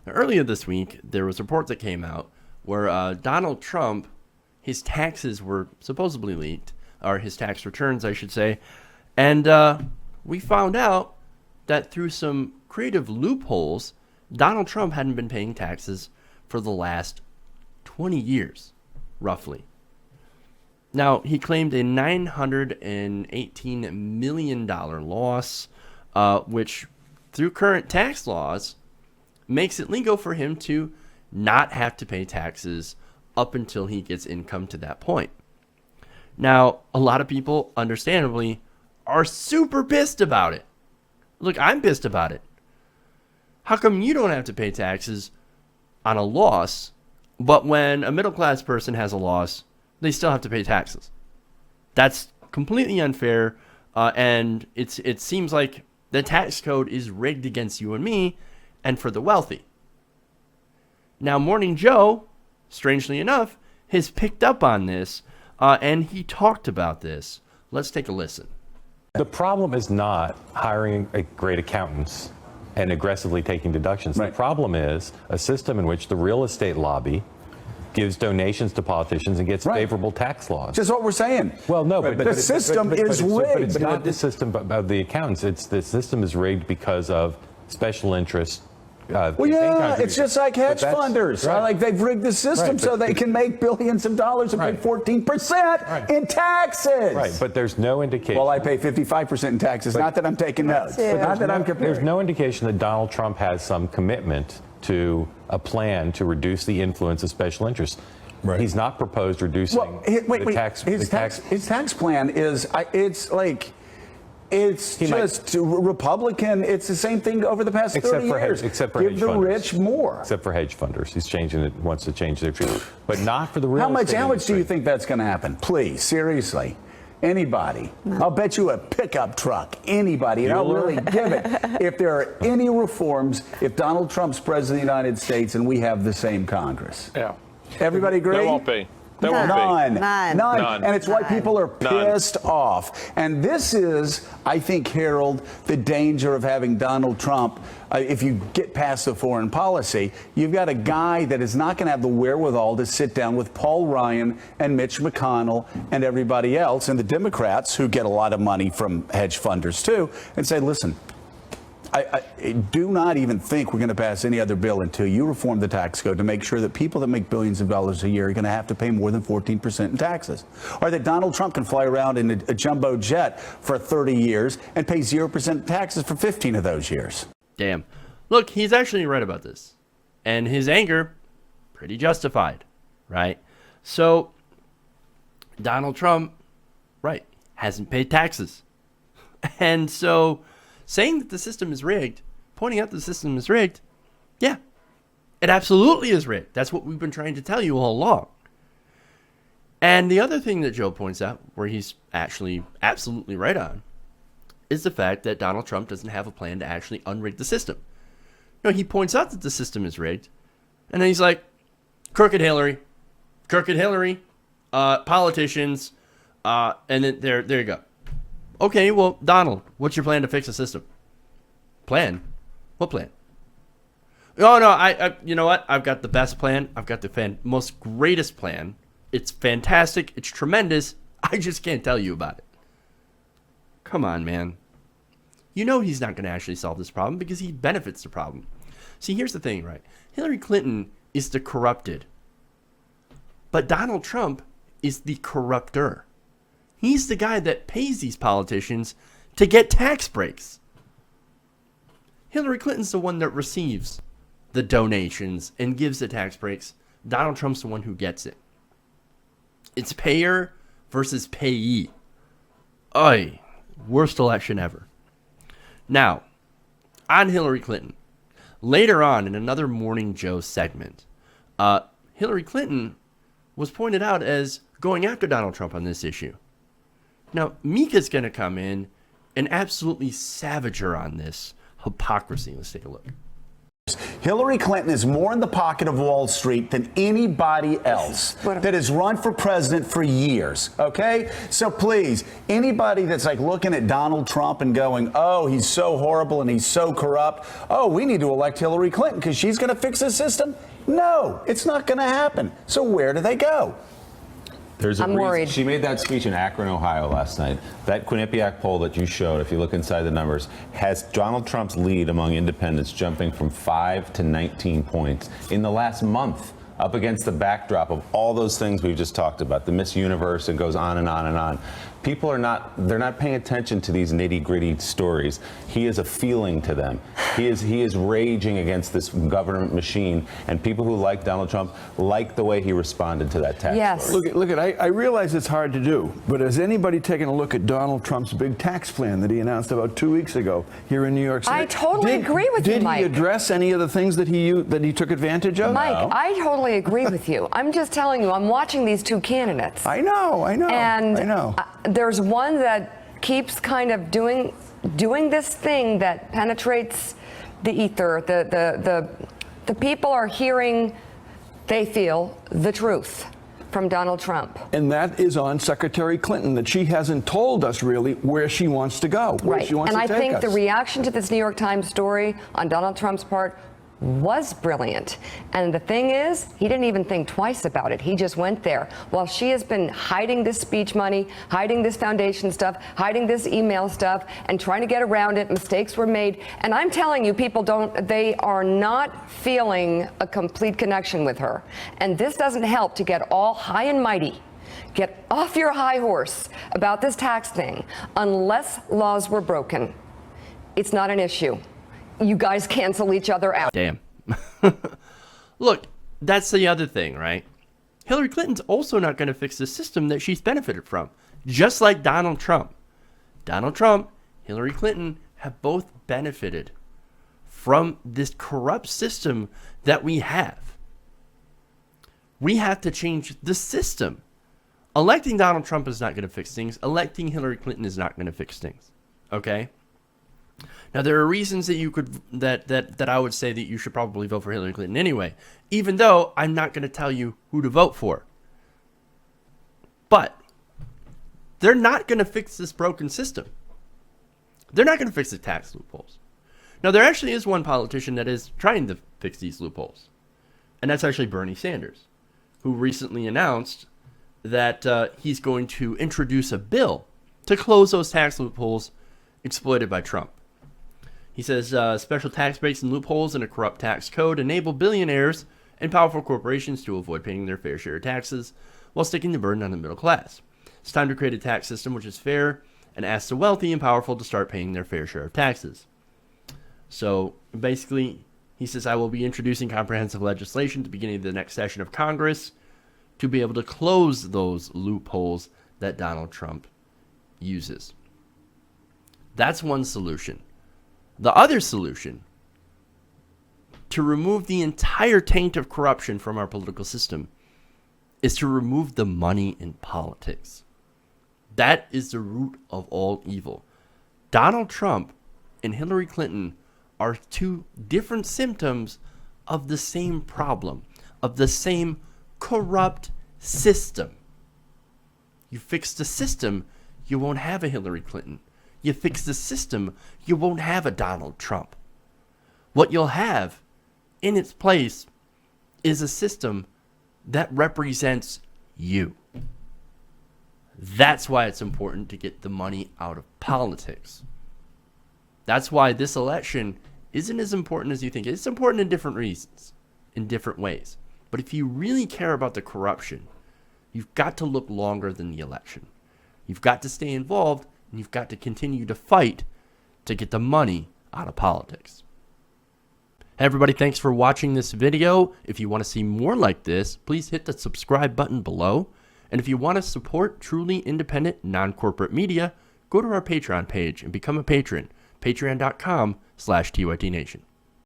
Earlier this week, there was a report that came out where Donald Trump, his taxes were supposedly leaked, or his tax returns, I should say. And we found out that through some creative loopholes, Donald Trump hadn't been paying taxes for the last 20 years, roughly. Now, he claimed a $918 million loss, which, through current tax laws, makes it legal for him to not have to pay taxes up until he gets income to that point. Now, a lot of people, understandably, are super pissed about it. Look, I'm pissed about it. How come you don't have to pay taxes on a loss, but when a middle-class person has a loss, they still have to pay taxes? That's completely unfair, and it seems like the tax code is rigged against you and me and for the wealthy. Now, Morning Joe, strangely enough, has picked up on this, and he talked about this. Let's take a listen. The problem is not hiring great accountants and aggressively taking deductions. Right. The problem is a system in which the real estate lobby gives donations to politicians and gets favorable tax laws. Just what we're saying. Well, no, but the system is rigged. But it's not the system of the accountants. It's the system is rigged because of special interest. Well, yeah, it's just like hedge funders. Right. Like they've rigged the system so they can make billions of dollars and pay 14% in taxes. Right, but there's no indication. Well, I pay 55% in taxes. Not that I'm taking notes. But not that I'm comparing. There's no indication that Donald Trump has some commitment to a plan to reduce the influence of special interests. Right. He's not proposed reducing the tax. His tax plan is it's just Republican. It's the same thing over the past 30 years. Except for give hedge the funders. rich more. Except for hedge funders. He's changing it, wants to change their treatment. But not for the real estate How much do you think that's going to happen? Please, seriously. Anybody. I'll bet you a pickup truck. Anybody. And I'll really give it. If there are any reforms, if Donald Trump's president of the United States and we have the same Congress. Yeah. Everybody agree? There won't be. None. None. And it's why people are pissed off. And this is, I think, Harold, the danger of having Donald Trump. If you get past the foreign policy, you've got a guy that is not going to have the wherewithal to sit down with Paul Ryan and Mitch McConnell and everybody else and the Democrats who get a lot of money from hedge funders, too, and say, listen, I do not even think we're going to pass any other bill until you reform the tax code to make sure that people that make billions of dollars a year are going to have to pay more than 14% in taxes. Or that Donald Trump can fly around in a jumbo jet for 30 years and pay 0% taxes for 15 of those years. Damn. Look, he's actually right about this. And his anger, pretty justified, right? So, Donald Trump, right, hasn't paid taxes. And so, saying that the system is rigged, pointing out the system is rigged, yeah, it absolutely is rigged. That's what we've been trying to tell you all along. And the other thing that Joe points out, where he's actually absolutely right on, is the fact that Donald Trump doesn't have a plan to actually unrig the system. You know, he points out that the system is rigged, and then he's like, crooked Hillary, politicians, and then there you go. Okay, well, Donald, what's your plan to fix the system? Plan? What plan? Oh, no, I you know what? I've got the best plan. I've got the most greatest plan. It's fantastic. It's tremendous. I just can't tell you about it. Come on, man. You know he's not going to actually solve this problem because he benefits the problem. See, here's the thing, right? Hillary Clinton is the corrupted. But Donald Trump is the corrupter. He's the guy that pays these politicians to get tax breaks. Hillary Clinton's the one that receives the donations and gives the tax breaks. Donald Trump's the one who gets it. It's payer versus payee. Oy, worst election ever. Now, on Hillary Clinton, later on in another Morning Joe segment, Hillary Clinton was pointed out as going after Donald Trump on this issue. Now, Mika's going to come in and absolutely savage her on this hypocrisy. Let's take a look. Hillary Clinton is more in the pocket of Wall Street than anybody else that has run for president for years, okay? So please, anybody that's like looking at Donald Trump and going, oh, he's so horrible and he's so corrupt, oh, we need to elect Hillary Clinton because she's going to fix the system. No, it's not going to happen. So where do they go? I'm worried. She made that speech in Akron, Ohio last night. That Quinnipiac poll that you showed, if you look inside the numbers, has Donald Trump's lead among independents jumping from 5 to 19 points in the last month, up against the backdrop of all those things we've just talked about, the Miss Universe, and goes on and on and on. People are they're not paying attention to these nitty-gritty stories. He is a feeling to them. He is raging against this government machine, and people who like Donald Trump like the way he responded to that tax story. Look at I realize it's hard to do, but has anybody taken a look at Donald Trump's big tax plan that he announced about 2 weeks ago here in New York City? I totally agree with you, Mike. Did he address any of the things that he took advantage of? Mike, I totally agree with you. I'm just telling you, I'm watching these two candidates. I know. And there's one that keeps kind of doing this thing that penetrates the ether. The people are hearing, they feel, the truth from Donald Trump. And that is on Secretary Clinton, that she hasn't told us really where she wants to go, where she wants to take us. And I think the reaction to this New York Times story on Donald Trump's part was brilliant. And the thing is, he didn't even think twice about it. He just went there. While she has been hiding this speech money, hiding this foundation stuff, hiding this email stuff, and trying to get around it, mistakes were made. And I'm telling you, people they are not feeling a complete connection with her. And this doesn't help to get all high and mighty. Get off your high horse about this tax thing. Unless laws were broken, it's not an issue. You guys cancel each other out. Damn. Look, that's the other thing, right? Hillary Clinton's also not going to fix the system that she's benefited from. Just like Donald Trump. Donald Trump, Hillary Clinton have both benefited from this corrupt system that we have. We have to change the system. Electing Donald Trump is not going to fix things. Electing Hillary Clinton is not going to fix things. Okay? Now, there are reasons that you could that I would say that you should probably vote for Hillary Clinton anyway, even though I'm not going to tell you who to vote for. But they're not going to fix this broken system. They're not going to fix the tax loopholes. Now, there actually is one politician that is trying to fix these loopholes, and that's actually Bernie Sanders, who recently announced that he's going to introduce a bill to close those tax loopholes exploited by Trump. He says special tax breaks and loopholes in a corrupt tax code enable billionaires and powerful corporations to avoid paying their fair share of taxes while sticking the burden on the middle class. It's time to create a tax system which is fair and asks the wealthy and powerful to start paying their fair share of taxes. So basically, he says, I will be introducing comprehensive legislation at the beginning of the next session of Congress to be able to close those loopholes that Donald Trump uses. That's one solution. The other solution, to remove the entire taint of corruption from our political system, is to remove the money in politics. That is the root of all evil. Donald Trump and Hillary Clinton are two different symptoms of the same problem, of the same corrupt system. You fix the system, you won't have a Hillary Clinton. You fix the system, you won't have a Donald Trump. What you'll have in its place is a system that represents you. That's why it's important to get the money out of politics. That's why this election isn't as important as you think. It's important in different reasons, in different ways. But if you really care about the corruption, you've got to look longer than the election. You've got to stay involved, and you've got to continue to fight to get the money out of politics. Hey everybody, thanks for watching this video. If you want to see more like this, please hit the subscribe button below. And if you want to support truly independent, non-corporate media, go to our Patreon page and become a patron. Patreon.com/TYTNation.